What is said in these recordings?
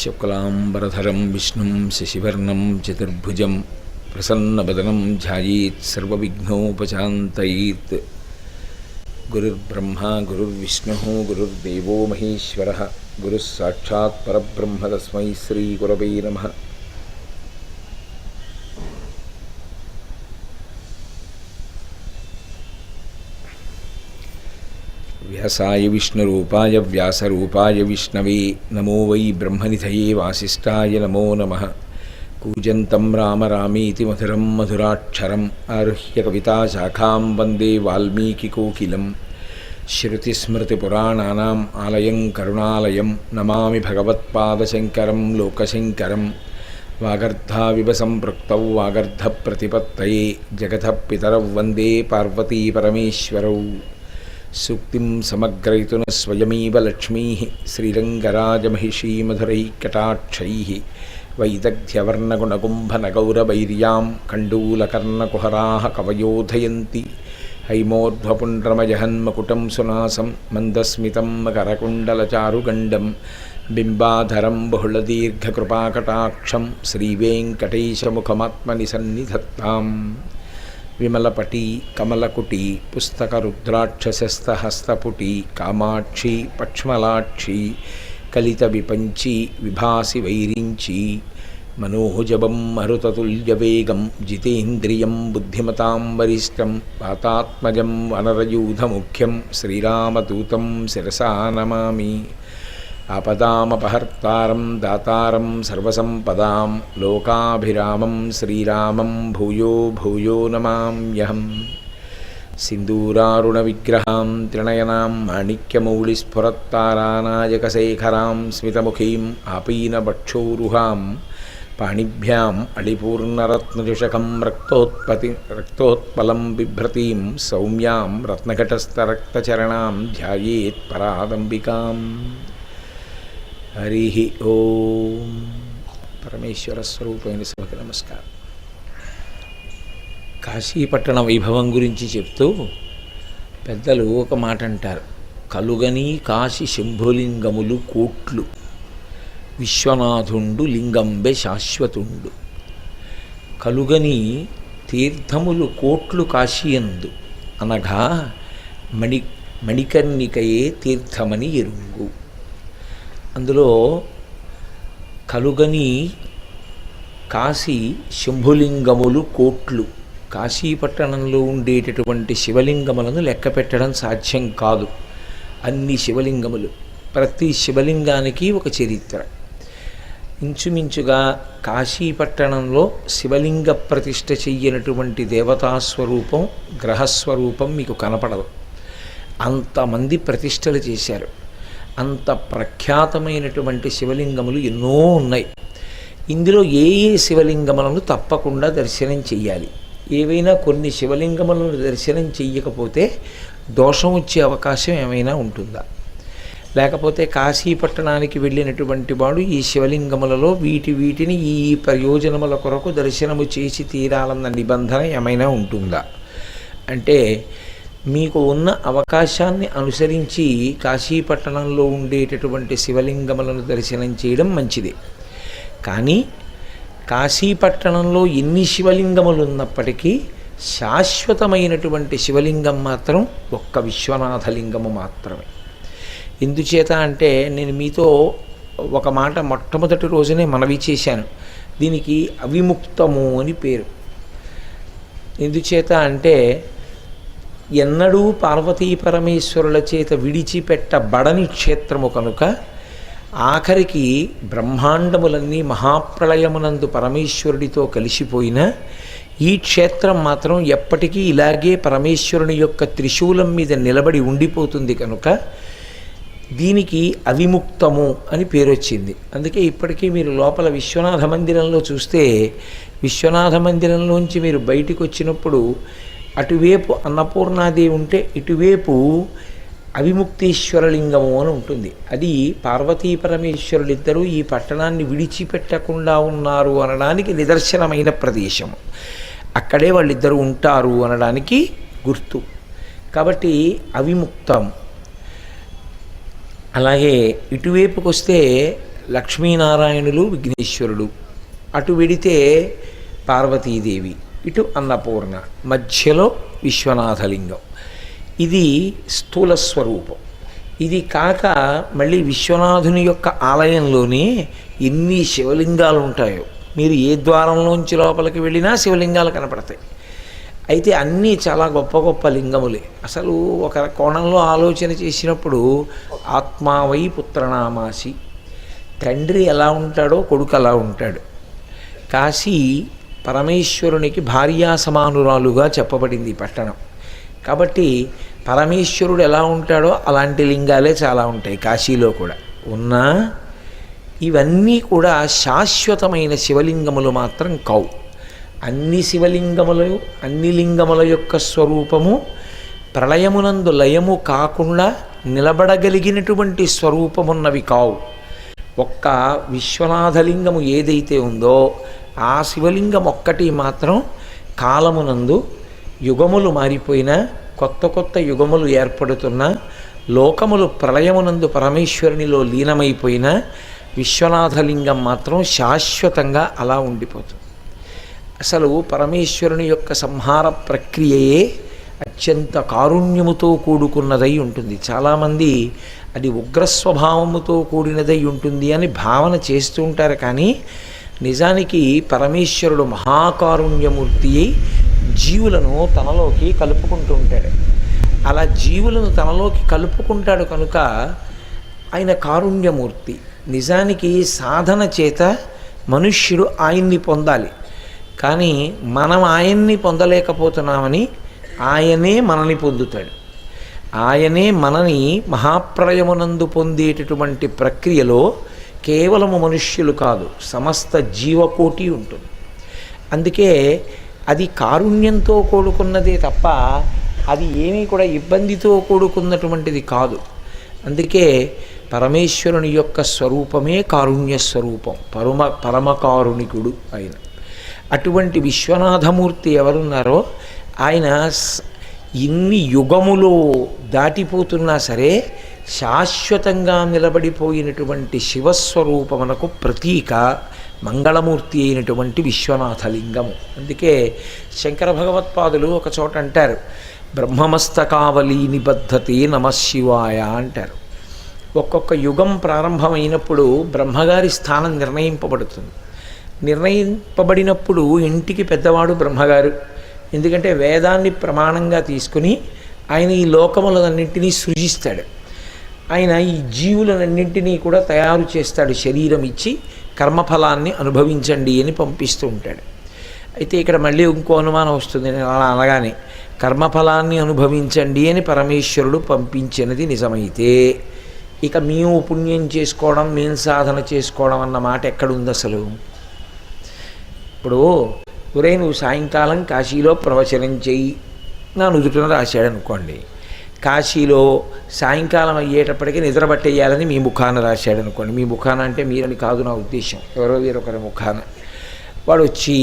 శుక్లాంబరధరం విష్ణుం శశివర్ణం చతుర్భుజం ప్రసన్నవదనం ధ్యాయేత్ సర్వవిఘ్నోపశాంతయేత్. గురుర్బ్రహ్మ గురుర్విష్ణుః గురుర్దేవో మహేశ్వరః గురుః సాక్షాత్ పరబ్రహ్మ తస్మై శ్రీగురవే నమః. వ్యాసాయ విష్ణురూపాయ వ్యాసరూపాయ విష్ణవే నమో వై బ్రహ్మనిధయే వాసిష్ఠాయ నమో నమః. కూజంతం రామ రామేతి మధురం మధురాక్షరం ఆరుహ్య కవితాశాఖాం వందే వాల్మీకికోకిలం. శృతిస్మృతిపురాణానాం ఆలయం కరుణాలయం నమామి భగవత్పాదశంకరం లోకశంకరం. వాగర్ధావివ సంపృక్తౌ వాగర్ధప్రతిపత్తయే జగతః పితరౌ వందే పార్వతీ పరమేశ్వరౌ. సూక్తిం సమగ్రయతున స్వయమేవ లక్ష్మీ శ్రీరంగరాజమహిషీమధురైకటాక్షై వైదగ్ధ్యవర్ణగుణగుంభనగౌరవైర్యాం కండూలకర్ణకుహరాः కవయోధయంతి. హైమోర్ధ్వపుండ్రమజహన్మకుటం సునాసం మందస్మితం మకరకుండలచారుగండం బింబాధరం బహుళదీర్ఘకృపాకటాక్షం శ్రీవేంకటేశముఖమాత్మని సన్నిధత్తాం. విమలపటి కమలకుటి పుస్తకరుద్రాక్షసస్తహస్తపుటి కామాక్షి పక్ష్మలాక్షి కలిత విపంచి విభాసి వైరించి. మనోజవం మరుతతుల్యవేగం జితేంద్రియం బుద్ధిమతాం వరిష్టం వాతాత్మజం వనరయూధముఖ్యం శ్రీరామదూతం శిరసా నమామి. ఆపదామపహర్తారం దాతారం సర్వసంపదాం లోకాభిరామం శ్రీరామం భూయో భూయో నమామ్యహం. సింధూరారుణవిగ్రహాం త్రినయనాం మాణిక్యమౌళిస్ఫురత్తారానాయకశేఖరాం స్మితముఖీం ఆపీనవక్షోరుహాం పాణిభ్యాం అళిపూర్ణరత్నచుషకం రక్తోత్పలం బిభ్రతీం సౌమ్యాం రత్నఘటస్థరక్తచరణాం ధ్యాయేత్ పరాదంబికాం. హరి ఓం. పరమేశ్వర స్వరూపమైన సభకి నమస్కారం. కాశీపట్టణ వైభవం గురించి చెప్తూ పెద్దలు ఒక మాట అంటారు. కలుగని కాశీ శంభులింగములు కోట్లు విశ్వనాథుండు లింగంబె శాశ్వతుండు. కలుగని తీర్థములు కోట్లు కాశీయందు అనగా మణికర్ణికయే తీర్థమని ఎరుంగు. అందులో కలుగని కాశీ శంభులింగములు కోట్లు. కాశీపట్టణంలో ఉండేటటువంటి శివలింగములను లెక్క పెట్టడం సాధ్యం కాదు. అన్ని శివలింగములు, ప్రతి శివలింగానికి ఒక చరిత్ర. ఇంచుమించుగా కాశీపట్టణంలో శివలింగ ప్రతిష్ఠ చెయ్యనటువంటి దేవతాస్వరూపం గ్రహస్వరూపం మీకు కనపడదు. అంతమంది ప్రతిష్టలు చేశారు. అంత ప్రఖ్యాతమైనటువంటి శివలింగములు ఎన్నో ఉన్నాయి. ఇందులో ఏ ఏ శివలింగములను తప్పకుండా దర్శనం చెయ్యాలి. ఏవైనా కొన్ని శివలింగములను దర్శనం చెయ్యకపోతే దోషం వచ్చే అవకాశం ఏమైనా ఉంటుందా? లేకపోతే కాశీపట్టణానికి వెళ్ళినటువంటి వాడు ఈ శివలింగములలో వీటిని ఈ ప్రయోజనముల కొరకు దర్శనము చేసి తీరాలన్న నిబంధన ఏమైనా ఉంటుందా అంటే, మీకు ఉన్న అవకాశాన్ని అనుసరించి కాశీపట్టణంలో ఉండేటటువంటి శివలింగములను దర్శనం చేయడం మంచిదే. కానీ కాశీపట్టణంలో ఎన్ని శివలింగములు ఉన్నప్పటికీ శాశ్వతమైనటువంటి శివలింగం మాత్రం ఒక్క విశ్వనాథలింగము మాత్రమే. ఎందుచేత అంటే, నేను మీతో ఒక మాట మొట్టమొదటి రోజునే మనవి చేశాను. దీనికి అవిముక్తము అని పేరు. ఎందుచేత అంటే, ఎన్నడూ పార్వతీ పరమేశ్వరుల చేత విడిచిపెట్టబడని క్షేత్రము కనుక ఆఖరికి బ్రహ్మాండములన్నీ మహాప్రళయమునందు పరమేశ్వరుడితో కలిసిపోయిన ఈ క్షేత్రం మాత్రం ఎప్పటికీ ఇలాగే పరమేశ్వరుని యొక్క త్రిశూలం మీద నిలబడి ఉండిపోతుంది కనుక దీనికి అవిముక్తము అని పేరు వచ్చింది. అందుకే ఇప్పటికీ మీరు లోపల విశ్వనాథ మందిరంలో చూస్తే, విశ్వనాథ మందిరంలోంచి మీరు బయటికి వచ్చినప్పుడు అటువైపు అన్నపూర్ణాదేవి ఉంటే ఇటువైపు అవిముక్తేశ్వరలింగము అని ఉంటుంది. అది పార్వతీ పరమేశ్వరులిద్దరూ ఈ పట్టణాన్ని విడిచిపెట్టకుండా ఉన్నారు అనడానికి నిదర్శనమైన ప్రదేశం. అక్కడే వాళ్ళిద్దరూ ఉంటారు అనడానికి గుర్తు. కాబట్టి అవిముక్తం. అలాగే ఇటువైపుకి వస్తే లక్ష్మీనారాయణులు విఘ్నేశ్వరుడు, అటు వెడితే పార్వతీదేవి, ఇటు అన్నపూర్ణ, మధ్యలో విశ్వనాథలింగం. ఇది స్థూల స్వరూపం. ఇది కాక మళ్ళీ విశ్వనాథుని యొక్క ఆలయంలోనే ఎన్ని శివలింగాలు ఉంటాయో, మీరు ఏ ద్వారంలోంచి లోపలికి వెళ్ళినా శివలింగాలు కనపడతాయి. అయితే అన్నీ చాలా గొప్ప గొప్ప లింగములే. అసలు ఒక కోణంలో ఆలోచన చేసినప్పుడు ఆత్మావై పుత్రనామాసి, తండ్రి ఎలా ఉంటాడో కొడుకు అలా ఉంటాడు. కాశీ పరమేశ్వరునికి భార్యా సమానురాలుగా చెప్పబడింది పట్టణం. కాబట్టి పరమేశ్వరుడు ఎలా ఉంటాడో అలాంటి లింగాలే చాలా ఉంటాయి కాశీలో కూడా. ఉన్నా ఇవన్నీ కూడా శాశ్వతమైన శివలింగములు మాత్రం కావు. అన్ని శివలింగములు, అన్ని లింగముల యొక్క స్వరూపము ప్రళయమునందు లయము కాకుండా నిలబడగలిగినటువంటి స్వరూపమున్నవి కావు. ఒక్క విశ్వనాథలింగము ఏదైతే ఉందో ఆ శివలింగం ఒక్కటి మాత్రం కాలమునందు యుగములు మారిపోయినా, కొత్త కొత్త యుగములు ఏర్పడుతున్నా, లోకములు ప్రళయమునందు పరమేశ్వరునిలో లీనమైపోయినా విశ్వనాథలింగం మాత్రం శాశ్వతంగా అలా ఉండిపోతుంది. అసలు పరమేశ్వరుని యొక్క సంహార ప్రక్రియయే అత్యంత కారుణ్యముతో కూడుకున్నదై ఉంటుంది. చాలామంది అది ఉగ్రస్వభావముతో కూడినదై ఉంటుంది అని భావన చేస్తూ ఉంటారు. కానీ నిజానికి పరమేశ్వరుడు మహాకారుణ్యమూర్తి అయి జీవులను తనలోకి కలుపుకుంటూ ఉంటాడు. అలా జీవులను తనలోకి కలుపుకుంటాడు కనుక ఆయన కారుణ్యమూర్తి. నిజానికి సాధన చేత మనుష్యుడు ఆయన్ని పొందాలి. కానీ మనం ఆయన్ని పొందలేకపోతున్నామని ఆయనే మనని పొందుతాడు. ఆయనే మనని మహాప్రళయమునందు పొందేటటువంటి ప్రక్రియలో కేవలము మనుష్యులు కాదు, సమస్త జీవకోటి ఉంటుంది. అందుకే అది కారుణ్యంతో కూడుకున్నదే తప్ప అది ఏమీ కూడా ఇబ్బందితో కూడుకున్నటువంటిది కాదు. అందుకే పరమేశ్వరుని యొక్క స్వరూపమే కారుణ్య స్వరూపం, పరమకారుణికుడు ఆయన. అటువంటి విశ్వనాథమూర్తి ఎవరున్నారో ఆయన ఇన్ని యుగములో దాటిపోతున్నా సరే శాశ్వతంగా నిలబడిపోయినటువంటి శివస్వరూపమునకు ప్రతీక మంగళమూర్తి అయినటువంటి విశ్వనాథలింగము. అందుకే శంకర భగవత్పాదులు ఒక చోట అంటారు, బ్రహ్మమస్తకావళీ నిబద్ధతే నమశివాయ అంటారు. ఒక్కొక్క యుగం ప్రారంభమైనప్పుడు బ్రహ్మగారి స్థానం నిర్ణయింపబడుతుంది. నిర్ణయింపబడినప్పుడు ఇంటికి పెద్దవాడు బ్రహ్మగారు. ఎందుకంటే వేదాన్ని ప్రమాణంగా తీసుకుని ఆయన ఈ లోకములన్నింటినీ సృజిస్తాడు. ఆయన ఈ జీవులన్నింటినీ కూడా తయారు చేస్తాడు, శరీరం ఇచ్చి కర్మఫలాన్ని అనుభవించండి అని పంపిస్తూ ఉంటాడు. అయితే ఇక్కడ మళ్ళీ ఇంకో అనుమానం వస్తుంది. నేను అలా అనగానే కర్మఫలాన్ని అనుభవించండి అని పరమేశ్వరుడు పంపించినది నిజమైతే ఇక మేము పుణ్యం చేసుకోవడం, మేము సాధన చేసుకోవడం అన్న మాట ఎక్కడుంది అసలు? ఇప్పుడు ఒరే నువ్వు సాయంకాలం కాశీలో ప్రవచనం చెయ్యి నా నుదుటిన రాశాడు అనుకోండి. కాశీలో సాయంకాలం అయ్యేటప్పటికీ నిద్రపట్టేయాలని మీ ముఖాన రాశాడు అనుకోండి. మీ ముఖాన అంటే మీరని కాదు నా ఉద్దేశం, ఎవరో వేరొకరి ముఖాన. వాడు వచ్చి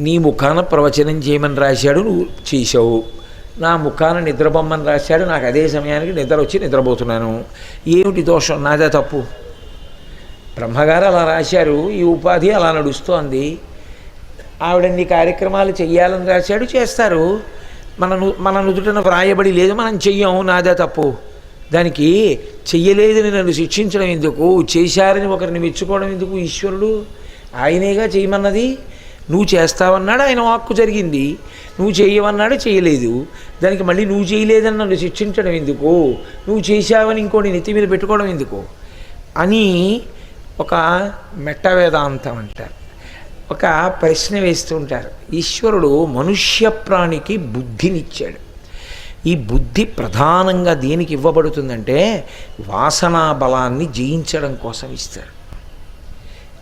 నీ ముఖాన ప్రవచనం చేయమని రాశాడు, నువ్వు చేసావు. నా ముఖాన నిద్రబొమ్మని రాశాడు, నాకు అదే సమయానికి నిద్ర వచ్చి నిద్రపోతున్నాను. ఏమిటి దోషం? నాదే తప్పు. బ్రహ్మగారు అలా రాశారు, ఈ ఉపాధి అలా నడుస్తోంది. ఆవిడన్ని కార్యక్రమాలు చెయ్యాలని రాశాడు, చేస్తారు. మన నుదుటన వ్రాయబడి లేదు, మనం చెయ్యము, నాదే తప్పు. దానికి చెయ్యలేదని నన్ను శిక్షించడం ఎందుకు? చేశారని ఒకరిని మెచ్చుకోవడం ఎందుకు? ఈశ్వరుడు ఆయనేగా చేయమన్నది. నువ్వు చేస్తావన్నాడు, ఆయన వాక్కు జరిగింది. నువ్వు చేయవన్నాడు, చేయలేదు. దానికి మళ్ళీ నువ్వు చేయలేదని నన్ను శిక్షించడం ఎందుకు? నువ్వు చేశావని ఇంకోటి నెత్తి మీద పెట్టుకోవడం ఎందుకు అని ఒక మెట్ట వేదాంతం అంటారు. ఒక ప్రశ్న వేస్తూ ఉంటారు. ఈశ్వరుడు మనుష్య ప్రాణికి బుద్ధినిచ్చాడు. ఈ బుద్ధి ప్రధానంగా దేనికి ఇవ్వబడుతుందంటే వాసనా బలాన్ని జయించడం కోసం ఇస్తాడు.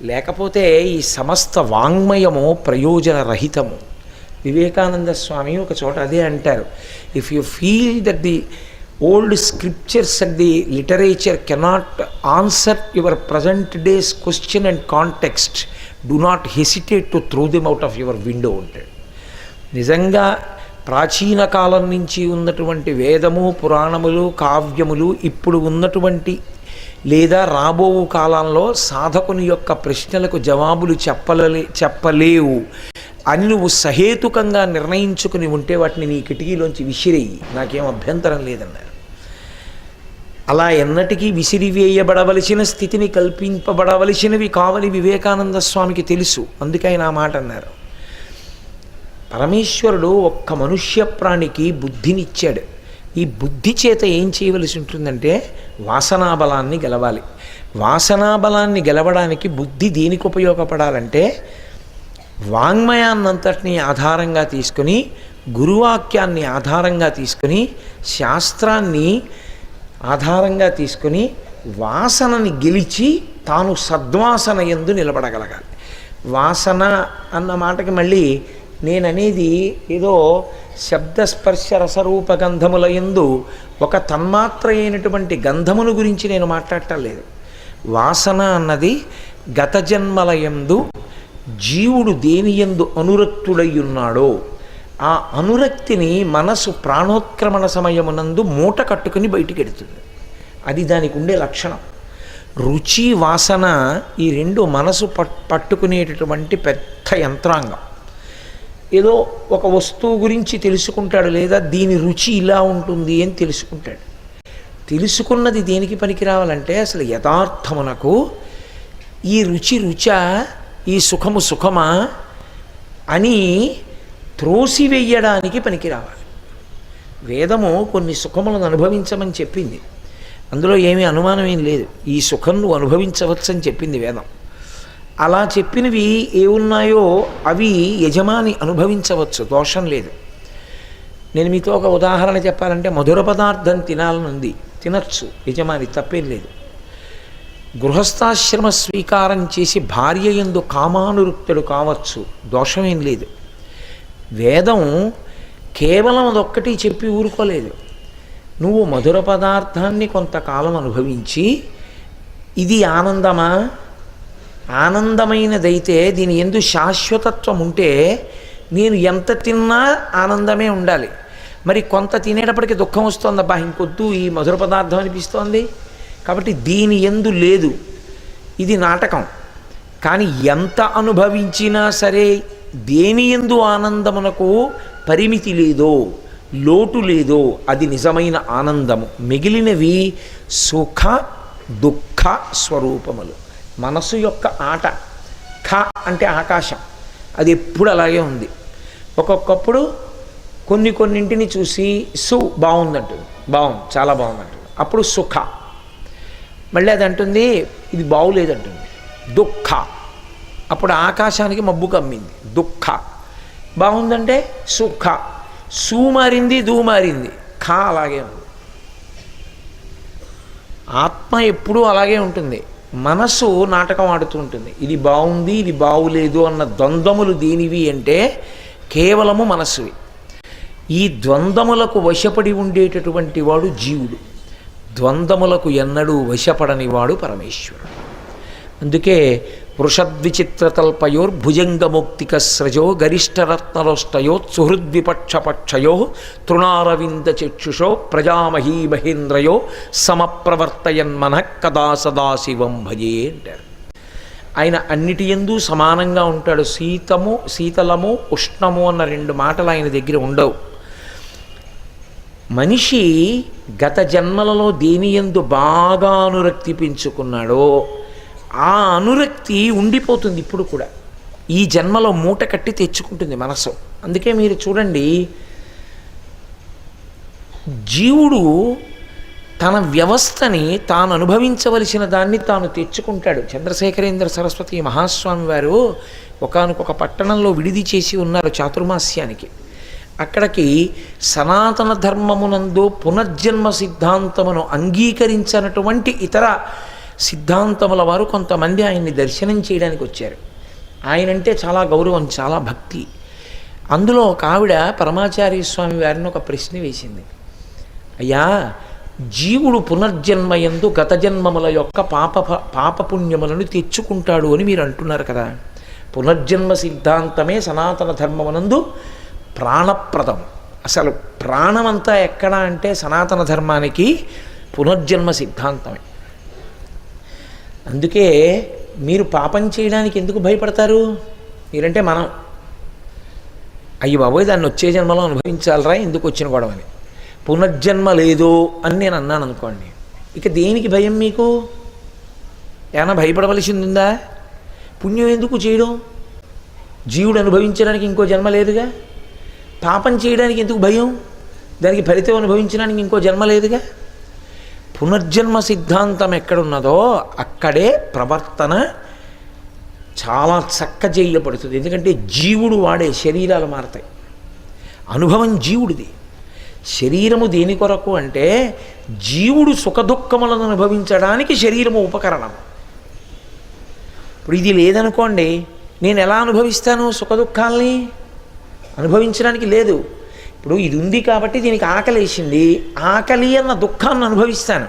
లేకపోతే ఈ సమస్త వాంగ్మయము ప్రయోజనరహితము. వివేకానంద స్వామి ఒక చోట అదే అంటారు, if you feel that the old scriptures and the literature cannot answer your present days question and context, do not hesitate to throw them out of your window అంటాడు. నిజంగా ప్రాచీన కాలం నుంచి ఉన్నటువంటి వేదము, పురాణములు, కావ్యములు ఇప్పుడు ఉన్నటువంటి లేదా రాబో కాలంలో సాధకుని యొక్క ప్రశ్నలకు జవాబులు చెప్పలేవు అని నువ్వు సహేతుకంగా నిర్ణయించుకుని ఉంటే వాటిని నీ కిటికీలోంచి విసిరేయి, నాకేం అభ్యంతరం లేదన్నారు. అలా ఎన్నటికీ విసిరివేయబడవలసిన స్థితిని కల్పింపబడవలసినవి కావని వివేకానంద స్వామికి తెలుసు. అందుకే ఆయన ఆ మాట అన్నారు. పరమేశ్వరుడు ఒక్క మనుష్య ప్రాణికి బుద్ధినిచ్చాడు. ఈ బుద్ధి చేత ఏం చేయవలసి ఉంటుందంటే వాసనాబలాన్ని గెలవాలి. వాసనాబలాన్ని గెలవడానికి బుద్ధి దేనికి ఉపయోగపడాలంటే వాంగ్మయాన్నంతటినీ ఆధారంగా తీసుకుని, గురువాక్యాన్ని ఆధారంగా తీసుకుని, శాస్త్రాన్ని ఆధారంగా తీసుకుని వాసనని గెలిచి తాను సద్వాసన యందు నిలబడగలగాలి. వాసన అన్న మాటకి మళ్ళీ నేననేది ఏదో శబ్దస్పర్శ రసరూప గంధముల యందు ఒక తన్మాత్ర అయినటువంటి గంధమును గురించి నేను మాట్లాడటం లేదు. వాసన అన్నది గత జన్మల యందు జీవుడు దేని యందు అనురక్తుడై ఉన్నాడో ఆ అనురక్తిని మనసు ప్రాణోత్క్రమణ సమయమునందు మూట కట్టుకుని బయటికి ఎడుతుంది. అది దానికి ఉండే లక్షణం. రుచి వాసన ఈ రెండు మనసు పట్టుకునేటటువంటి పెద్ద యంత్రాంగం. ఏదో ఒక వస్తువు గురించి తెలుసుకుంటాడు, లేదా దీని రుచి ఇలా ఉంటుంది అని తెలుసుకుంటాడు. తెలుసుకున్నది దేనికి పనికి రావాలంటే అసలు యథార్థమునకు ఈ రుచి రుచా, ఈ సుఖము సుఖమా అని త్రోసివేయడానికి పనికి రావాలి. వేదము కొన్ని సుఖములను అనుభవించమని చెప్పింది, అందులో ఏమీ అనుమానం ఏం లేదు. ఈ సుఖం నువ్వు అనుభవించవచ్చని చెప్పింది వేదం. అలా చెప్పినవి ఏమున్నాయో అవి యజమాని అనుభవించవచ్చు, దోషం లేదు. నేను మీతో ఒక ఉదాహరణ చెప్పాలంటే మధుర పదార్థం తినాలనుంది, తినచ్చు యజమాని, తప్పేం లేదు. గృహస్థాశ్రమ స్వీకారం చేసి భార్య యందు కామానురుక్తుడు కావచ్చు, దోషమేం లేదు. వేదం కేవలం అదొక్కటి చెప్పి ఊరుకోలేదు. నువ్వు మధుర పదార్థాన్ని కొంతకాలం అనుభవించి ఇది ఆనందమా, ఆనందమైనదైతే దీని యందు శాశ్వతత్వం ఉంటే నేను ఎంత తిన్నా ఆనందమే ఉండాలి. మరి కొంత తినేటప్పటికి దుఃఖం వస్తుంది, అబ్బా ఇంకొద్దు ఈ మధుర పదార్థం అనిపిస్తోంది, కాబట్టి దీని యందు లేదు, ఇది నాటకం. కానీ ఎంత అనుభవించినా సరే దేని యందు ఆనందమునకు పరిమితి లేదో, లోటు లేదో అది నిజమైన ఆనందము. మిగిలినవి సుఖ దుఃఖ స్వరూపములు. మనసు యొక్క ఆట. ఖ అంటే ఆకాశం, అది ఎప్పుడు అలాగే ఉంది. ఒక్కొక్కప్పుడు కొన్నింటిని చూసి సు బాగుందంటుంది, బాగుంది, చాలా బాగుందంటుంది, అప్పుడు సుఖ. మళ్ళీ అది అంటుంది ఇది బాగులేదంటుంది, దుఃఖ. అప్పుడు ఆకాశానికి మబ్బు కమ్మింది, దుఃఖ. బాగుందంటే సుఖ. సు మారింది, దూ మారింది, ఖ అలాగే ఉంది. ఆత్మ ఎప్పుడూ అలాగే ఉంటుంది. మనసు నాటకం ఆడుతూ ఉంటుంది. ఇది బాగుంది, ఇది బాగులేదు అన్న ద్వంద్వములు దేనివి అంటే కేవలము మనస్సువి. ఈ ద్వంద్వములకు వశపడి ఉండేటటువంటి వాడు జీవుడు. ద్వంద్వములకు ఎన్నడూ వశపడని వాడు పరమేశ్వరుడు. అందుకే వృషద్విచిత్రతల్పయోర్భుజంగముక్తికస్రజో గరిష్టరత్నరోష్టయో సుహృద్విపక్షపక్షయో తృణారవిందచక్షుషో ప్రజామహీ మహేంద్రయో సమప్రవర్తయన్మనః కదా సదాశివం భజే అంటారు. ఆయన అన్నిటి యందు సమానంగా ఉంటాడు. శీతలము ఉష్ణము అన్న రెండు మాటలు ఆయన దగ్గర ఉండవు. మనిషి గత జన్మలలో దేని యందు బాగా అనురక్తి పెంచుకున్నాడో ఆ అనురక్తి ఉండిపోతుంది ఇప్పుడు కూడా. ఈ జన్మలో మూట కట్టి తెచ్చుకుంటుంది మనసు. అందుకే మీరు చూడండి, జీవుడు తన వ్యవస్థని తాను అనుభవించవలసిన దాన్ని తాను తెచ్చుకుంటాడు. చంద్రశేఖరేంద్ర సరస్వతి మహాస్వామి వారు ఒకానొక పట్టణంలో విడిది చేసి ఉన్నారు చాతుర్మాస్యానికి. అక్కడికి సనాతన ధర్మమునందు పునర్జన్మ సిద్ధాంతమును అంగీకరించినటువంటి ఇతర సిద్ధాంతముల వారు కొంతమంది ఆయన్ని దర్శనం చేయడానికి వచ్చారు. ఆయనంటే చాలా గౌరవం, చాలా భక్తి. అందులో ఒక ఆవిడ పరమాచార్య స్వామి వారిని ఒక ప్రశ్న వేసింది. అయ్యా, జీవుడు పునర్జన్మయందు గత జన్మముల యొక్క పాపపుణ్యములను తెచ్చుకుంటాడు అని మీరు అంటున్నారు కదా. పునర్జన్మ సిద్ధాంతమే సనాతన ధర్మమునందు ప్రాణప్రదం. అసలు ప్రాణమంతా ఎక్కడ అంటే సనాతన ధర్మానికి పునర్జన్మ సిద్ధాంతమే. అందుకే మీరు పాపం చేయడానికి ఎందుకు భయపడతారు? మీరంటే మనం, అయ్యి బాబోయ్ దాన్ని వచ్చే జన్మలో అనుభవించాలరా, ఎందుకు వచ్చిన గొడవని. పునర్జన్మ లేదు అని నేను అన్నాను అనుకోండి, ఇక దేనికి భయం మీకు? ఏమైనా భయపడవలసింది ఉందా? పుణ్యం ఎందుకు చేయడం? జీవుడు అనుభవించడానికి ఇంకో జన్మ లేదుగా. పాపం చేయడానికి ఎందుకు భయం? దానికి ఫలితం అనుభవించడానికి ఇంకో జన్మ లేదుగా. పునర్జన్మ సిద్ధాంతం ఎక్కడున్నదో అక్కడే ప్రవర్తన చాలా చక్క చేయబడుతుంది. ఎందుకంటే జీవుడు వాడే శరీరాలు మారతాయి. అనుభవం జీవుడిది. శరీరము దేని కొరకు అంటే జీవుడు సుఖదుఖములను అనుభవించడానికి శరీరము ఉపకరణం. ఇప్పుడు ఇది లేదనుకోండి, నేను ఎలా అనుభవిస్తాను? సుఖదుఖాల్ని అనుభవించడానికి లేదు. ఇప్పుడు ఇది ఉంది కాబట్టి దీనికి ఆకలి వేసింది, ఆకలి అన్న దుఃఖాన్ని అనుభవిస్తాను.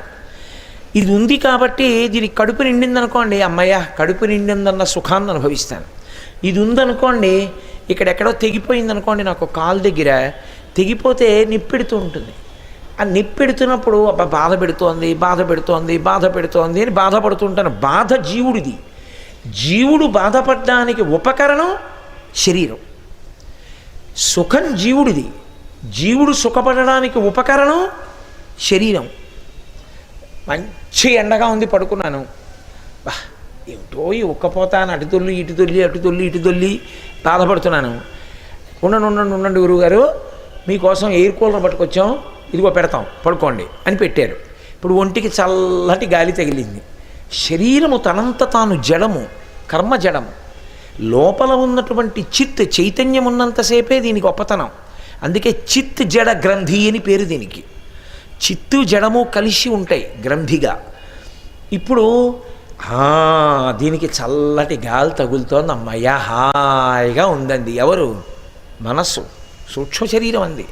ఇది ఉంది కాబట్టి దీనికి కడుపు నిండిందనుకోండి, అమ్మయ్య కడుపు నిండిందన్న సుఖాన్ని అనుభవిస్తాను. ఇది ఉందనుకోండి, ఇక్కడెక్కడో తెగిపోయిందనుకోండి, నాకు కాలు దగ్గర తెగిపోతే నిప్పెడుతూ ఉంటుంది. ఆ నిప్పెడుతున్నప్పుడు అబ్బా బాధ పెడుతోంది అని బాధపడుతుంటాను. బాధ జీవుడిది. జీవుడు బాధపడడానికి ఉపకరణం శరీరం. సుఖం జీవుడిది. జీవుడు సుఖపడడానికి ఉపకరణం శరీరం. మంచి ఎండగా ఉంది, పడుకున్నాను, ఏమిటో ఈ ఉక్కపోతాను, అటు తొల్లి బాధపడుతున్నాను. ఉండండి గురువుగారు, మీకోసం ఎయిర్ కూలర్ పట్టుకొచ్చాం, ఇదిగో పెడతాం, పడుకోండి అని పెట్టారు. ఇప్పుడు ఒంటికి చల్లటి గాలి తగిలింది. శరీరము తనంత తాను జడము, కర్మ జడము. లోపల ఉన్నటువంటి చిత్ చైతన్యం ఉన్నంతసేపే దీనికి గొప్పతనం. అందుకే చిత్ జడ గ్రంథి అని పేరు దీనికి. చిత్తు జడము కలిసి ఉంటాయి గ్రంథిగా. ఇప్పుడు దీనికి చల్లటి గాలి తగులుతోంది, అమ్మయ్య హాయిగా ఉందండి. ఎవరు? మనస్సు, సూక్ష్మ శరీరం అంది.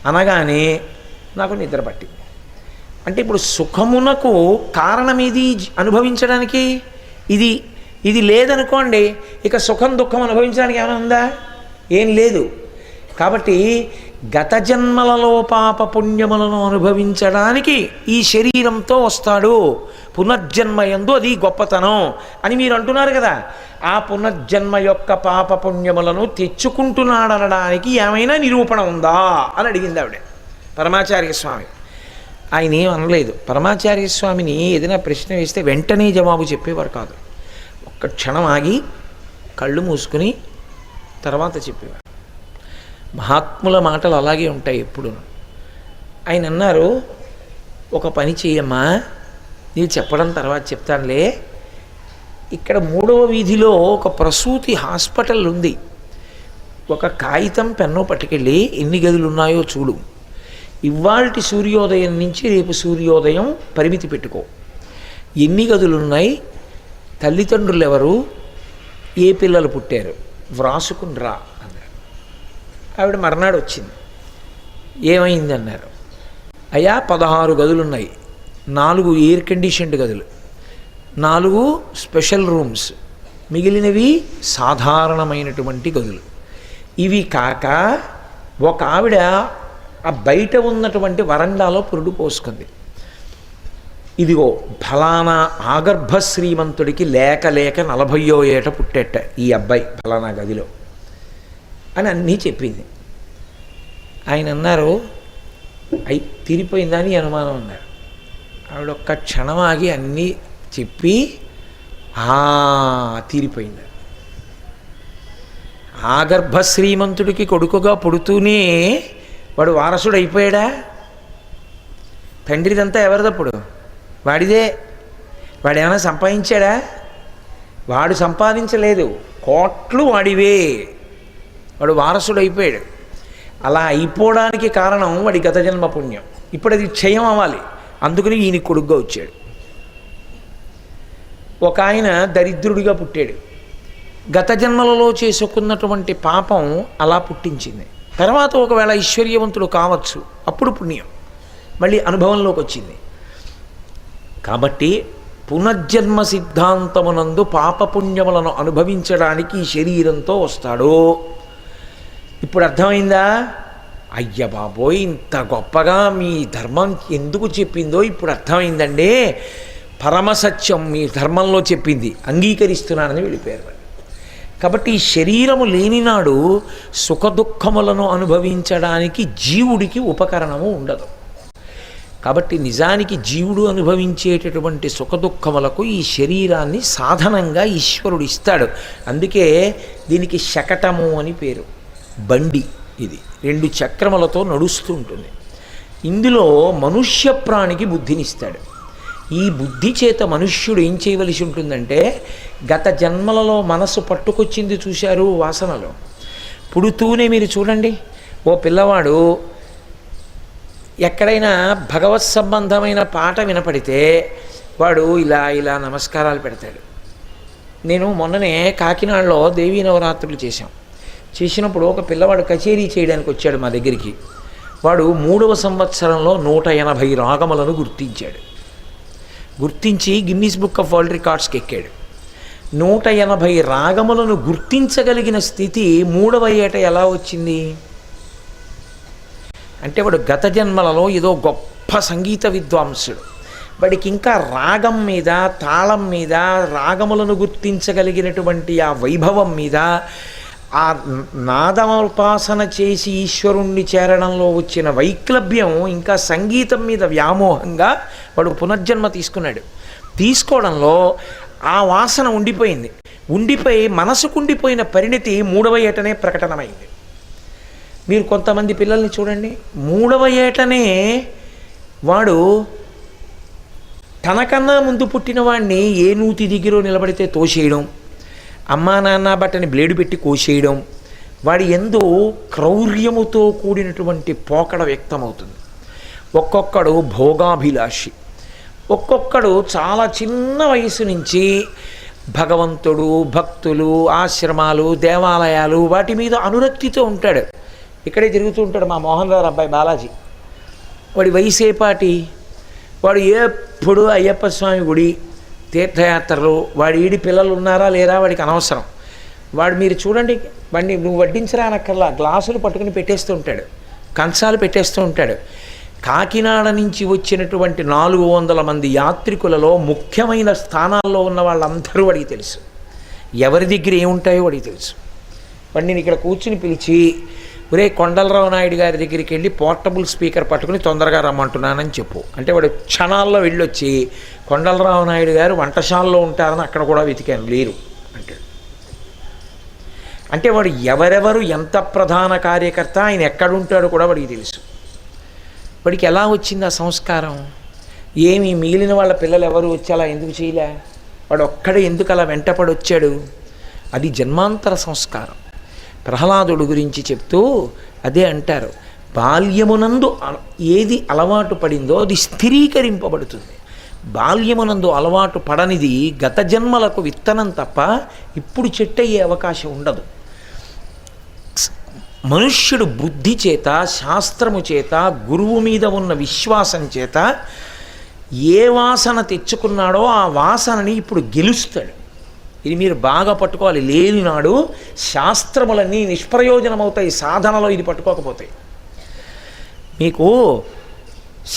అనగానే నాకు నిద్ర పట్టింది. అంటే ఇప్పుడు సుఖమునకు కారణం ఇది అనుభవించడానికి. ఇది లేదనుకోండి, ఇక సుఖం దుఃఖం అనుభవించడానికి ఏమైనా ఉందా? ఏం లేదు. కాబట్టి గత జన్మలలో పాప పుణ్యములను అనుభవించడానికి ఈ శరీరంతో వస్తాడు. పునర్జన్మయందు అది గొప్పతనం అని మీరు అంటున్నారు కదా. ఆ పునర్జన్మ యొక్క పాప పుణ్యములను తెచ్చుకుంటున్నాడనడానికి ఏమైనా నిరూపణ ఉందా అని అడిగింది ఆవిడ పరమాచార్య స్వామి. ఆయన ఏం అనలేదు. పరమాచార్య స్వామిని ఏదైనా ప్రశ్న వేస్తే వెంటనే జవాబు చెప్పేవారు కాదు. ఒక్క క్షణం ఆగి కళ్ళు మూసుకుని తర్వాత చెప్పేవారు. మహాత్ముల మాటలు అలాగే ఉంటాయి ఎప్పుడు. ఆయన అన్నారు, ఒక పని చేయమ్మా, నీవు చెప్పడం తర్వాత చెప్తానులే. ఇక్కడ 3వ వీధిలో ఒక ప్రసూతి హాస్పిటల్ ఉంది. ఒక కాగితం పెన్ను పట్టుకెళ్ళి ఎన్ని గదులు ఉన్నాయో చూడు. ఇవాల్టి సూర్యోదయం నుంచి రేపు సూర్యోదయం పరిమితి పెట్టుకో. ఎన్ని గదులు ఉన్నాయి, తల్లిదండ్రులు ఎవరు, ఏ పిల్లలు పుట్టారు, వ్రాసుకుని రా అన్నారు. ఆవిడ మర్నాడు వచ్చింది. ఏమైంది అన్నారు. అయ్యా 16 గదులు ఉన్నాయి, 4 ఎయిర్ కండిషన్డ్ గదులు, 4 స్పెషల్ రూమ్స్, మిగిలినవి సాధారణమైనటువంటి గదులు. ఇవి కాక ఒక ఆవిడ ఆ బయట ఉన్నటువంటి వరండాలో పురుడు పోసుకుంది. ఇదిగో ఫలానా ఆగర్భ శ్రీమంతుడికి లేక 40వ ఏట పుట్టేట ఈ అబ్బాయి ఫలానా గదిలో అని అన్నీ చెప్పింది. ఆయన అన్నారు, అయి తీరిపోయిందని అనుమానం అన్నారు. ఆవిడ ఒక్క క్షణం ఆగి అన్నీ చెప్పి తీరిపోయింది. ఆగర్భ శ్రీమంతుడికి కొడుకుగా పుడుతూనే వాడు వారసుడు అయిపోయాడా? తండ్రిదంతా ఎవరిదప్పుడు? వాడిదే. వాడు ఏమైనా సంపాదించాడా? వాడు సంపాదించలేదు, కోట్లు వాడివే. వాడు వారసుడు అయిపోయాడు. అలా అయిపోవడానికి కారణం వాడి గత జన్మ పుణ్యం. ఇప్పుడు అది క్షయం అవ్వాలి, అందుకని ఈయన కొడుగ్గా వచ్చాడు. ఒక ఆయన దరిద్రుడిగా పుట్టాడు. గత జన్మలలో చేసుకున్నటువంటి పాపం అలా పుట్టించింది. తర్వాత ఒకవేళ ఐశ్వర్యవంతుడు కావచ్చు, అప్పుడు పుణ్యం మళ్ళీ అనుభవంలోకి వచ్చింది. కాబట్టి పునర్జన్మ సిద్ధాంతమునందు పాపపుణ్యములను అనుభవించడానికి ఈ శరీరంతో వస్తాడు. ఇప్పుడు అర్థమైందా? అయ్య బాబోయ్, ఇంత గొప్పగా మీ ధర్మం ఎందుకు చెప్పిందో ఇప్పుడు అర్థమైందండి. పరమసత్యం మీ ధర్మంలో చెప్పింది అంగీకరిస్తున్నానని వెళ్ళిపోయారు. కాబట్టి ఈ శరీరము లేనినాడు సుఖదుఖములను అనుభవించడానికి జీవుడికి ఉపకరణము ఉండదు. కాబట్టి నిజానికి జీవుడు అనుభవించేటటువంటి సుఖదుఖములకు ఈ శరీరాన్ని సాధనంగా ఈశ్వరుడు ఇస్తాడు. అందుకే దీనికి శకటము అని పేరు. బండి ఇది 2 చక్రములతో నడుస్తూ ఉంటుంది. ఇందులో మనుష్య ప్రాణికి బుద్ధినిస్తాడు. ఈ బుద్ధి చేత మనుష్యుడు ఏం చేయవలసి ఉంటుందంటే, గత జన్మలలో మనసు పట్టుకొచ్చింది చూశారు వాసనలో. పుడుతూనే మీరు చూడండి, ఓ పిల్లవాడు ఎక్కడైనా భగవత్ సంబంధమైన పాట వినపడితే వాడు ఇలా ఇలా నమస్కారాలు పెడతాడు. నేను మొన్ననే కాకినాడలో దేవీ నవరాత్రులు చేసినప్పుడు ఒక పిల్లవాడు కచేరీ చేయడానికి వచ్చాడు మా దగ్గరికి. వాడు 3వ సంవత్సరంలో 180 రాగములను గుర్తించి గిన్నీస్ బుక్ ఆఫ్ వరల్డ్ రికార్డ్స్కి ఎక్కాడు. 180 రాగములను గుర్తించగలిగిన స్థితి 3వ ఏట ఎలా వచ్చింది అంటే, వాడు గత జన్మలలో ఏదో గొప్ప సంగీత విద్వాంసుడు. వాడికి ఇంకా రాగం మీద, తాళం మీద, రాగములను గుర్తించగలిగినటువంటి ఆ వైభవం మీద, ఆ నాదోపాసన చేసి ఈశ్వరుణ్ణి చేరడంలో వచ్చిన వైక్లభ్యం, ఇంకా సంగీతం మీద వ్యామోహంగా వాడు పునర్జన్మ తీసుకోవడంలో ఆ వాసన ఉండిపోయి మనసుకుండిపోయిన పరిణితి 3వ ఏటనే ప్రకటనమైంది. మీరు కొంతమంది పిల్లల్ని చూడండి, 3వ ఏటనే వాడు తనకన్నా ముందు పుట్టిన వాడిని ఏ నూతి దిగిరో నిలబడితే తోసేయడం, అమ్మా నాన్న బట్టని బ్లేడు పెట్టి కోసేయడం, వాడి యందు క్రౌర్యముతో కూడినటువంటి పోకడ వ్యక్తమవుతుంది. ఒక్కొక్కడు భోగాభిలాషి, ఒక్కొక్కడు చాలా చిన్న వయసు నుంచి భగవంతుడు, భక్తులు, ఆశ్రమాలు, దేవాలయాలు వాటి మీద అనురక్తితో ఉంటాడు. ఇక్కడే తిరుగుతూ ఉంటాడు మా మోహన్ రావు అబ్బాయి బాలాజీ. వాడి వయసేపాటి, వాడు ఎప్పుడు అయ్యప్ప స్వామి గుడి, తీర్థయాత్రలు, వాడి ఈడి పిల్లలు ఉన్నారా లేరా వాడికి అనవసరం. వాడు మీరు చూడండి, వాడిని నువ్వు వడ్డించరా అనక్కర్లా, గ్లాసులు పట్టుకుని పెట్టేస్తూ ఉంటాడు, కంచాలు పెట్టేస్తూ ఉంటాడు. కాకినాడ నుంచి వచ్చినటువంటి 400 మంది యాత్రికులలో ముఖ్యమైన స్థానాల్లో ఉన్న వాళ్ళందరూ వాడికి తెలుసు. ఎవరి దగ్గర ఏముంటాయో వాడికి తెలుసు. వాడిని ఇక్కడ కూర్చుని పిలిచి, ఒరే కొండలరావు నాయుడు గారి దగ్గరికి వెళ్ళి పోర్టబుల్ స్పీకర్ పట్టుకుని తొందరగా రమ్మంటున్నానని చెప్పు అంటే, వాడు క్షణాల్లో వెళ్ళొచ్చి కొండలరావు నాయుడు గారు వంటశాలలో ఉంటారని అక్కడ కూడా వెతికాను, లేరు అంటాడు. అంటే వాడు ఎవరెవరు ఎంత ప్రధాన కార్యకర్త, ఆయన ఎక్కడుంటాడో కూడా వాడికి తెలుసు. వాడికి ఎలా వచ్చింది ఆ సంస్కారం? ఏమి మిగిలిన వాళ్ళ పిల్లలు ఎవరు వచ్చి అలా ఎందుకు చేయలే? వాడు ఒక్కడే ఎందుకు అలా వెంటపడి వచ్చాడు? అది జన్మాంతర సంస్కారం. ప్రహ్లాదుడు గురించి చెప్తూ అదే అంటారు, బాల్యమునందు ఏది అలవాటు పడిందో అది స్థిరీకరింపబడుతుంది. బాల్యమునందు అలవాటు పడనిది గత జన్మలకు విత్తనం తప్ప ఇప్పుడు చెట్టు అయ్యే అవకాశం ఉండదు. మనుష్యుడు బుద్ధి చేత, శాస్త్రము చేత, గురువు మీద ఉన్న విశ్వాసం చేత ఏ వాసన తెచ్చుకున్నాడో ఆ వాసనని ఇప్పుడు గెలుస్తాడు. ఇది మీరు బాగా పట్టుకోవాలి. లేనినాడు శాస్త్రములన్నీ నిష్ప్రయోజనమవుతాయి సాధనలో ఇది పట్టుకోకపోతాయి. మీకు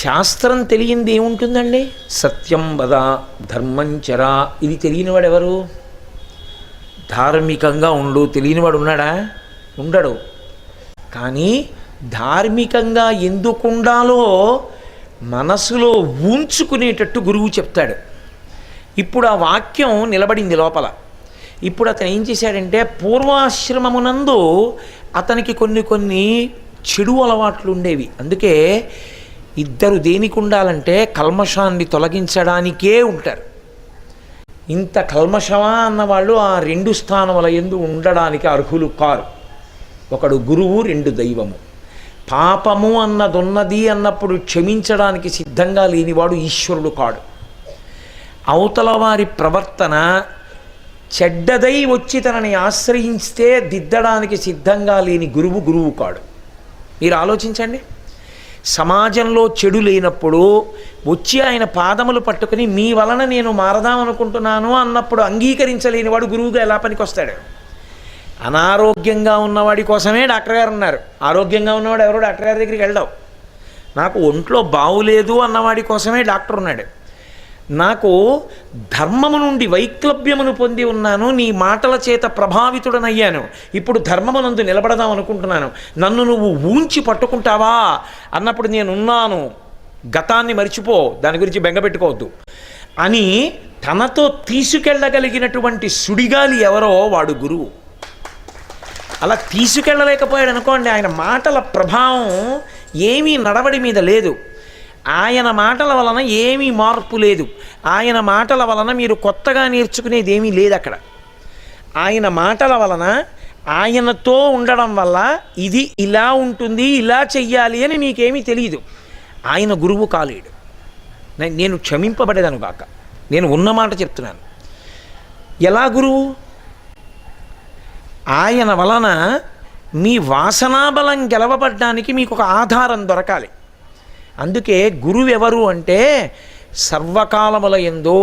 శాస్త్రం తెలియంది ఏముంటుందండి? సత్యం వద, ధర్మం చర. ఇది తెలియనివాడు ఎవరు? ధార్మికంగా ఉండు తెలియనివాడు ఉన్నాడా? ఉండడు. కానీ ధార్మికంగా ఎందుకుండాలో మనసులో ఉంచుకునేటట్టు గురువు చెప్తాడు. ఇప్పుడు ఆ వాక్యం నిలబడింది లోపల. ఇప్పుడు అతను ఏం చేశాడంటే, పూర్వాశ్రమమునందు అతనికి కొన్ని చెడు అలవాట్లు ఉండేవి. అందుకే ఇద్దరు దేనికి ఉండాలంటే కల్మషాన్ని తొలగించడానికే ఉంటారు. ఇంత కల్మషమా అన్నవాళ్ళు ఆ 2 స్థానముల యందు ఉండడానికి అర్హులు కారు. ఒకడు గురువు, 2 దైవము. పాపము అన్నదున్నది అన్నప్పుడు క్షమించడానికి సిద్ధంగా లేనివాడు ఈశ్వరుడు కాడు. అవతల వారి ప్రవర్తన చెడ్డదై వచ్చి తనని ఆశ్రయిస్తే దిద్దడానికి సిద్ధంగా లేని గురువు కాడు. మీరు ఆలోచించండి. సమాజంలో చెడు లేనప్పుడు వచ్చి ఆయన పాదములు పట్టుకుని మీ వలన నేను మారదామనుకుంటున్నాను అన్నప్పుడు అంగీకరించలేని వాడు గురువుగా ఎలా పనికొస్తాడు? అనారోగ్యంగా ఉన్నవాడి కోసమే డాక్టర్ గారు ఉన్నారు. ఆరోగ్యంగా ఉన్నవాడు ఎవరో డాక్టర్ గారి దగ్గరికి వెళ్ళావు. నాకు ఒంట్లో బాగులేదు అన్నవాడి కోసమే డాక్టర్ ఉన్నాడు. నాకు ధర్మము నుండి వైక్లభ్యమును పొంది ఉన్నాను, నీ మాటల చేత ప్రభావితుడనయ్యాను, ఇప్పుడు ధర్మమునందు నిలబడదాం అనుకుంటున్నాను, నన్ను నువ్వు ఊంచి పట్టుకుంటావా అన్నప్పుడు నేనున్నాను, గతాన్ని మరిచిపో, దాని గురించి బెంగపెట్టుకోవద్దు అని తనతో తీసుకెళ్ళగలిగినటువంటి సుడిగాలి ఎవరో వాడు గురువు. అలా తీసుకెళ్ళలేకపోయాడు అనుకోండి, ఆయన మాటల ప్రభావం ఏమీ నడవడి మీద లేదు, ఆయన మాటల వలన ఏమీ మార్పు లేదు, ఆయన మాటల వలన మీరు కొత్తగా నేర్చుకునేది ఏమీ లేదు అక్కడ. ఆయన మాటల వలన, ఆయనతో ఉండడం వల్ల ఇది ఇలా ఉంటుంది, ఇలా చెయ్యాలి అని నీకేమీ తెలియదు. ఆయన గురువు కాలేడు. నేను క్షమింపబడేదాను కాక, నేను ఉన్నమాట చెప్తున్నాను. ఎలా గురువు? ఆయన వలన మీ వాసనాబలం గెలవబడ్డానికి మీకు ఒక ఆధారం దొరకాలి. అందుకే గురువు ఎవరు అంటే, సర్వకాలముల యందు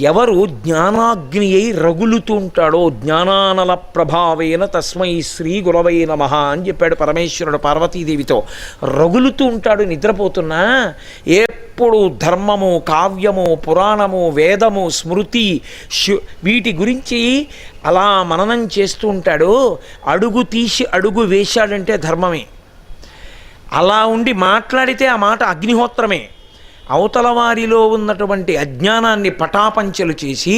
ఎవరు జ్ఞానాగ్ని అయి రగులుతూ ఉంటాడో, జ్ఞానానల ప్రభావేన తస్మై శ్రీ గురవై నమః అని చెప్పాడు పరమేశ్వరుడు పార్వతీదేవితో. రగులుతూ ఉంటాడు నిద్రపోతున్నా, ఎప్పుడు ధర్మము, కావ్యము, పురాణము, వేదము, స్మృతి వీటి గురించి అలా మననం చేస్తూ ఉంటాడు. అడుగు తీసి అడుగు వేశాడంటే ధర్మమే. అలా ఉండి మాట్లాడితే ఆ మాట అగ్నిహోత్రమే. అవతల వారిలో ఉన్నటువంటి అజ్ఞానాన్ని పటాపంచలు చేసి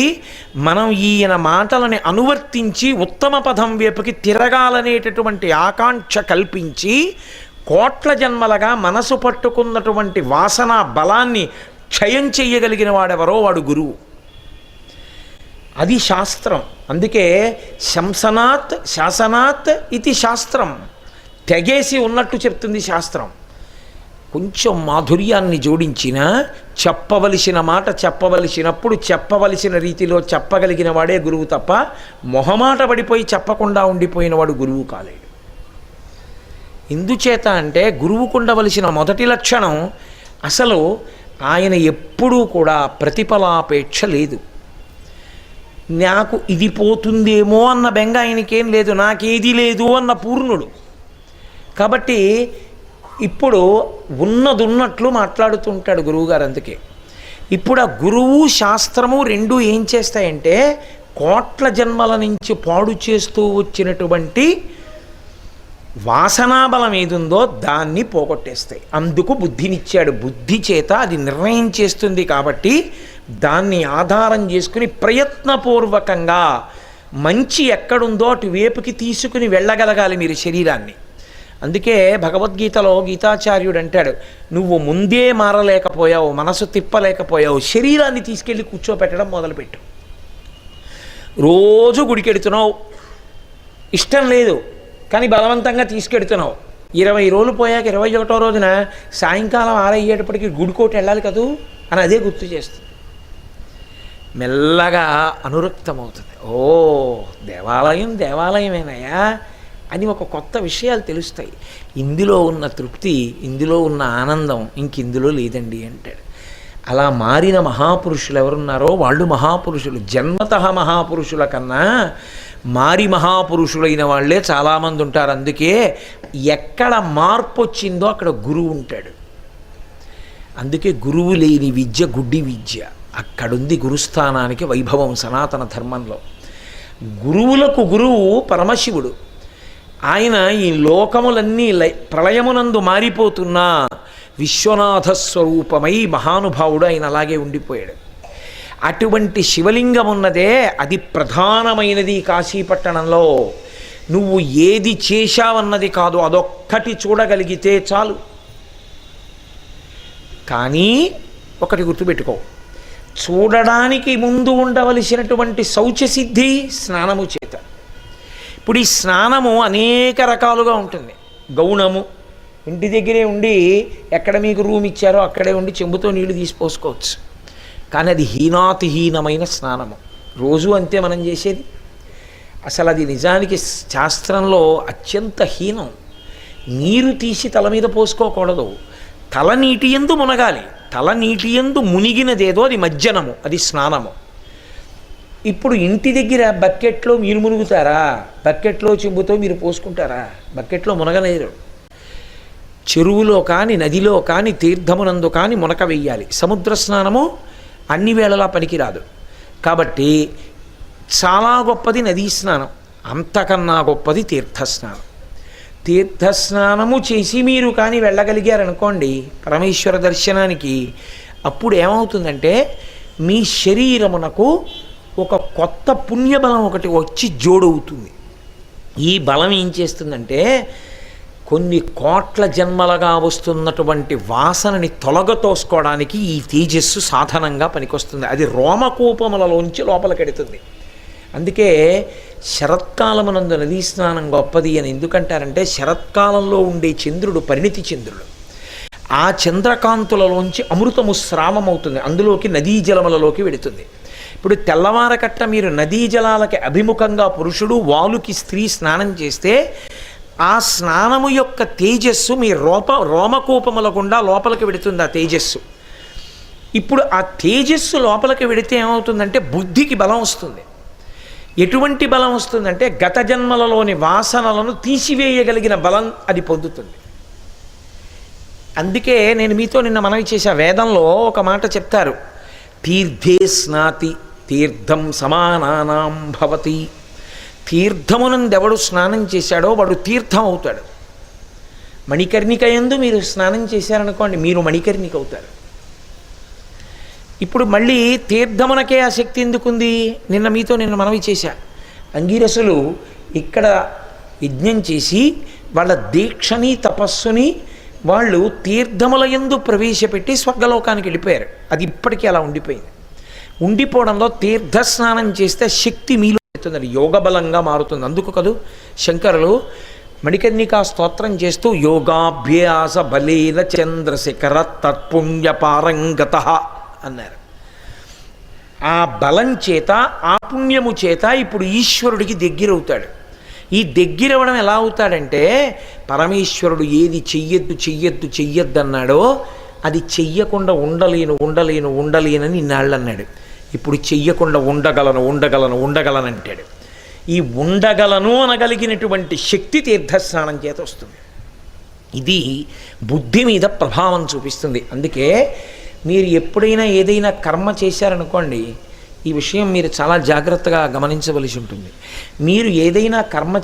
మనం ఈయన మాటలని అనువర్తించి ఉత్తమ పదం వైపుకి తిరగాలనేటటువంటి ఆకాంక్ష కల్పించి కోట్ల జన్మలుగా మనసు పట్టుకున్నటువంటి వాసన బలాన్ని క్షయం చెయ్యగలిగిన వాడెవరో వాడు గురువు. అది శాస్త్రం. అందుకే శంసనాత్ శాసనాత్ ఇది శాస్త్రం. తెగేసి ఉన్నట్టు చెప్తుంది శాస్త్రం. కొంచెం మాధుర్యాన్ని జోడించిన, చెప్పవలసిన మాట చెప్పవలసినప్పుడు చెప్పవలసిన రీతిలో చెప్పగలిగిన వాడే గురువు తప్ప మొహమాట పడిపోయి చెప్పకుండా ఉండిపోయిన వాడు గురువు కాలేడు. ఎందుచేత అంటే గురువుకుండవలసిన మొదటి లక్షణం అసలు ఆయన ఎప్పుడూ కూడా ప్రతిఫలాపేక్ష లేదు. నాకు ఇది పోతుందేమో అన్న బెంగ ఆయనకేం లేదు, నాకేది లేదు అన్న పూర్ణుడు. కాబట్టి ఇప్పుడు ఉన్నదున్నట్లు మాట్లాడుతుంటాడు గురువుగారు. అందుకే ఇప్పుడు ఆ గురువు శాస్త్రము రెండు ఏం చేస్తాయంటే కోట్ల జన్మల నుంచి పాడు చేస్తూ వచ్చినటువంటి వాసనాబలం ఏదుందో దాన్ని పోగొట్టేస్తాయి. అందుకు బుద్ధినిచ్చాడు. బుద్ధి చేత అది నిర్ణయం చేస్తుంది. కాబట్టి దాన్ని ఆధారం చేసుకుని ప్రయత్నపూర్వకంగా మంచి ఎక్కడుందో అటువైపుకి తీసుకుని వెళ్ళగలగాలి మీరు శరీరాన్ని. అందుకే భగవద్గీతలో గీతాచార్యుడు అంటాడు, నువ్వు ముందే మారలేకపోయావు, మనసు తిప్పలేకపోయావు, శరీరాన్ని తీసుకెళ్ళి కూర్చోపెట్టడం మొదలుపెట్టు. రోజు గుడికెడుతున్నావు, ఇష్టం లేదు కానీ బలవంతంగా తీసుకెడుతున్నావు. 20 రోజులు పోయాక 21వ రోజున సాయంకాలం 6 అయ్యేటప్పటికి గుడికోటి వెళ్ళాలి కదూ అని అదే గుర్తు చేస్తుంది. మెల్లగా అనురక్తమవుతుంది. ఓ దేవాలయం దేవాలయమేనయ్యా అని ఒక కొత్త విషయాలు తెలుస్తాయి. ఇందులో ఉన్న తృప్తి, ఇందులో ఉన్న ఆనందం ఇంకిందులో లేదండి అంటాడు. అలా మారిన మహాపురుషులు ఎవరున్నారో వాళ్ళు మహాపురుషులు. జన్మతః మహాపురుషుల కన్నా మారి మహాపురుషులైన వాళ్ళే చాలామంది ఉంటారు. అందుకే ఎక్కడ మార్పు వచ్చిందో అక్కడ గురువు ఉంటాడు. అందుకే గురువు లేని విద్య గుడ్డి విద్య. అక్కడుంది గురుస్థానానికి వైభవం సనాతన ధర్మంలో. గురువులకు గురువు పరమశివుడు. ఆయన ఈ లోకములన్నీ ప్రళయమునందు మారిపోతున్నా విశ్వనాథ స్వరూపమై మహానుభావుడు ఆయన అలాగే ఉండిపోయాడు. అటువంటి శివలింగం ఉన్నదే అది ప్రధానమైనది కాశీపట్టణంలో. నువ్వు ఏది చేశావన్నది కాదు, అదొక్కటి చూడగలిగితే చాలు. కానీ ఒకటి గుర్తుపెట్టుకో, చూడడానికి ముందు ఉండవలసినటువంటి శౌచసిద్ధి స్నానము చేత. ఇప్పుడు ఈ స్నానము అనేక రకాలుగా ఉంటుంది. గౌణము, ఇంటి దగ్గరే ఉండి ఎక్కడ మీకు రూమ్ ఇచ్చారో అక్కడే ఉండి చెంబుతో నీళ్లు తీసిపోసుకోవచ్చు. కానీ అది హీనాతిహీనమైన స్నానము. రోజు అంతే మనం చేసేది. అసలు అది నిజానికి శాస్త్రంలో అత్యంత హీనం. నీరు తీసి తల మీద పోసుకోకూడదు, తల నీటి యందు మునగాలి. తల నీటి యందు మునిగినదేదో అది మజ్జనము, అది స్నానము. ఇప్పుడు ఇంటి దగ్గర బకెట్లో మీరు మునుగుతారా? బకెట్లో చెంబుతో మీరు పోసుకుంటారా? బకెట్లో మునగలేరు. చెరువులో కానీ నదిలో కానీ తీర్థమునందు కానీ మునక వెయ్యాలి. సముద్ర స్నానము అన్ని వేళలా పనికిరాదు. కాబట్టి చాలా గొప్పది నదీ స్నానం, అంతకన్నా గొప్పది తీర్థస్నానం. తీర్థస్నానము చేసి మీరు కానీ వెళ్ళగలిగారనుకోండి పరమేశ్వర దర్శనానికి, అప్పుడు ఏమవుతుందంటే మీ శరీరమునకు ఒక కొత్త పుణ్యబలం ఒకటి వచ్చి జోడవుతుంది. ఈ బలం ఏం చేస్తుందంటే కొన్ని కోట్ల జన్మలుగా వస్తున్నటువంటి వాసనని తొలగతోసుకోవడానికి ఈ తేజస్సు సాధనంగా పనికొస్తుంది. అది రోమకూపములలోంచి లోపలికెడుతుంది. అందుకే శరత్కాలమునందు నదీ స్నానం గొప్పది అని ఎందుకంటారంటే శరత్కాలంలో ఉండే చంద్రుడు పరిణితి చంద్రుడు. ఆ చంద్రకాంతులలోంచి అమృతము స్రావమవుతుంది, అందులోకి నదీ జలములలోకి వెడుతుంది. ఇప్పుడు తెల్లవారకట్ట మీరు నదీ జలాలకి అభిముఖంగా పురుషుడు, వాలుకి స్త్రీ స్నానం చేస్తే ఆ స్నానము యొక్క తేజస్సు మీ రోమకూపముల గుండా లోపలికి వెడుతుంది. ఆ తేజస్సు ఇప్పుడు ఆ తేజస్సు లోపలికి వెడితే ఏమవుతుందంటే బుద్ధికి బలం వస్తుంది. ఎటువంటి బలం వస్తుందంటే గత జన్మలలోని వాసనలను తీసివేయగలిగిన బలం అది పొందుతుంది. అందుకే నేను మీతో నిన్న మనవి చేశా, వేదంలో ఒక మాట చెప్తారు, తీర్థే స్నాతి తీర్థం సమానానాం భవతి. తీర్థమునందెవడు స్నానం చేశాడో వాడు తీర్థం అవుతాడు. మణికర్ణిక యందు మీరు స్నానం చేశారనుకోండి, మీరు మణికర్ణిక అవుతారు. ఇప్పుడు మళ్ళీ తీర్థమునకే ఆ శక్తి ఎందుకుంది? నిన్న మనవి చేశా, అంగీరసులు ఇక్కడ యజ్ఞం చేసి వాళ్ళ దీక్షని తపస్సుని వాళ్ళు తీర్థముల యందు ప్రవేశపెట్టి స్వర్గలోకానికి వెళ్ళిపోయారు. అది ఇప్పటికీ అలా ఉండిపోయింది. ఉండిపోవడంలో తీర్థ స్నానం చేస్తే శక్తి మీలో అవుతుంది, యోగబలంగా మారుతుంది. అందుకు కదూ శంకరులు మణికర్ణికా స్తోత్రం చేస్తూ యోగాభ్యాస బలేన చంద్రశేఖర తత్పుణ్య పారంగత అన్నారు. ఆ బలం చేత ఆ పుణ్యము చేత ఇప్పుడు ఈశ్వరుడికి దగ్గరవుతాడు. ఈ దగ్గరవడం ఎలా అవుతాడంటే పరమేశ్వరుడు ఏది చెయ్యొద్దు అన్నాడో అది చెయ్యకుండా ఉండలేనని ఇన్నాళ్ళు అన్నాడు. ఇప్పుడు చెయ్యకుండా ఉండగలను అంటాడు. ఈ ఉండగలను అనగలిగినటువంటి శక్తి తీర్థస్నానం చేత వస్తుంది. ఇది బుద్ధి మీద ప్రభావం చూపిస్తుంది. అందుకే మీరు ఎప్పుడైనా ఏదైనా కర్మ చేశారనుకోండి, ఈ విషయం మీరు చాలా జాగ్రత్తగా గమనించవలసి ఉంటుంది. మీరు ఏదైనా కర్మ